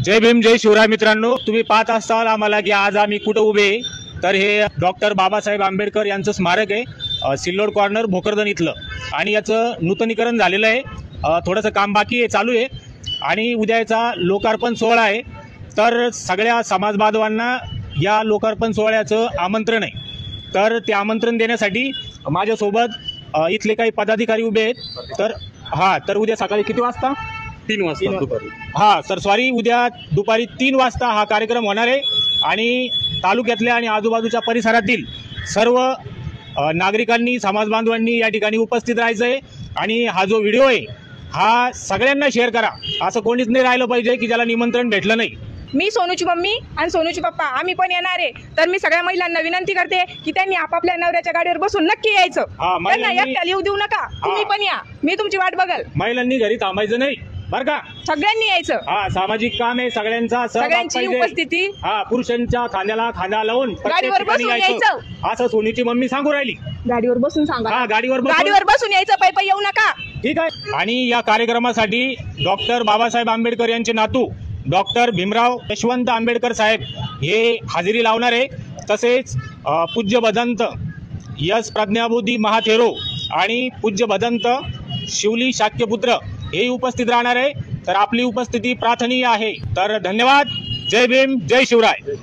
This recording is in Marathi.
जय भीम जय शिवराय मित्रांनो, तुम्ही पाहत असाल आम्हाला की आज आम्ही कुठे उभे तर हे डॉक्टर बाबासाहेब आंबेडकर यांचं स्मारक आहे सिल्लोड कॉर्नर भोकरदन इथलं आणि याचं नूतनीकरण झालेलं आहे। थोडंसं काम बाकी आहे, चालू आहे आणि उद्या याचा लोकार्पण सोहळा आहे। तर सगळ्या समाज बांधवांना या लोकार्पण सोहळ्याचं आमंत्रण आहे। तर ते आमंत्रण देण्यासाठी माझ्यासोबत इथले काही पदाधिकारी उभे आहेत। तर उद्या सकाळी किती वाजता? 3 वाजता दुपारी। तर सॉरी, उद्या दुपारी 3 वाजता हा कार्यक्रम होणार आहे आणि तालुक्यातल्या आणि आजूबाजूच्या परिसरातील सर्व नागरिकांनी समाज बांधवांनी या ठिकाणी उपस्थित राहायचं आहे। आणि हा जो व्हिडिओ आहे हा सगळ्यांना शेअर करा, असं कोणीच नाही राहिलं पाहिजे की ज्याला निमंत्रण भेटलं नाही। मी सोनूची मम्मी आणि सोनूची पप्पा आम्ही पण येणार आहे। तर मी सगळ्या महिलांना विनंती करते की त्यांनी आपापल्या नवऱ्याच्या गाडीवर बसून नक्की यायचं। त्यांना एकट्याला येऊ देऊ नका, तुम्ही पण या, मी तुमची वाट बघाल। महिलांनी घरी थांबायचं नाही बरं का, सगळ्यांनी यायचं। सामाजिक काम आहे, सगळ्यांची उपस्थिती। पुरुषांच्या खांद्याला खांदा लावून गाडीवर बसून यायचं, असं सोनीची मम्मी सांगू राहिली। गाडीवर बसून सांगा, गाडीवर बसून यायचं, पायी येऊ नका, ठीक आहे। आणि या कार्यक्रमासाठी डॉक्टर बाबासाहेब आंबेडकर यांचे नातू डॉक्टर भीमराव यशवंत आंबेडकर साहेब हे हजेरी लावणार आहे। तसेच पूज्य भदंत यस प्रज्ञाबोधी महाथेरो आणि पूज्य भदंत शिवली शाक्यपुत्र हे उपस्थित राहणार आहे। तर आपली उपस्थिती प्रार्थनीय आहे। तर धन्यवाद। जय भीम जय शिवराय।